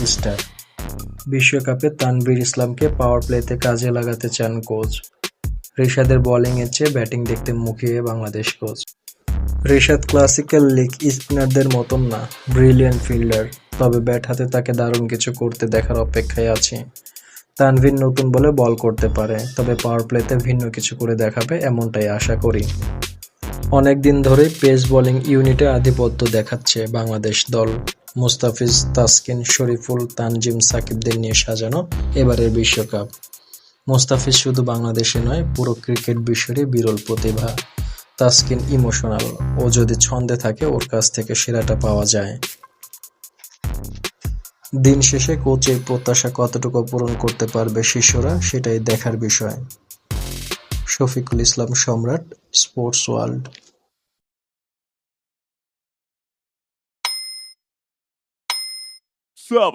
Star. বিশ্বকাপে তানভীর ইসলামকে পাওয়ার প্লেতে কাজে লাগাতে চান কোচ। রিশাদের বোলিংয়ের চেয়ে ব্যাটিং দেখতে মুখিয়ে Bangladesh coach. Rishad classical leg স্পিনারদের মতন না, ব্রিলিয়ান্ট ফিল্ডার, তবে ব্যাট হাতে তাকে দারুণ কিছু করতে দেখার অপেক্ষায় আছি। তানভীর নতুন বলে বল করতে পারে, তবে পাওয়ার প্লেতে ভিন্ন কিছু করে দেখাবে এমনটাই আশা করি। অনেক দিন ধরেই পেস বোলিং ইউনিটে আধিপত্য দেখাচ্ছে বাংলাদেশ দল। মুস্তাফিজ, তাসকিন, শরীফুল, তানজিম, সাকিবদের নিয়ে সাজানো এবারের বিশ্বকাপ। মুস্তাফিজ শুধু বাংলাদেশে নয়, পুরো ক্রিকেট বিশ্বরই বিরল প্রতিভা। তাসকিন ইমোশনাল, ও যদি ছন্দে থাকে ওর কাছ থেকে সেরাটা পাওয়া যায়। দিন শেষে কোচের প্রত্যাশা কতটুকু পূরণ করতে পারবে শিষ্যরা, সেটাই দেখার বিষয়। শফিকুল ইসলাম সম্রাট, স্পোর্টস ওয়ার্ল্ড।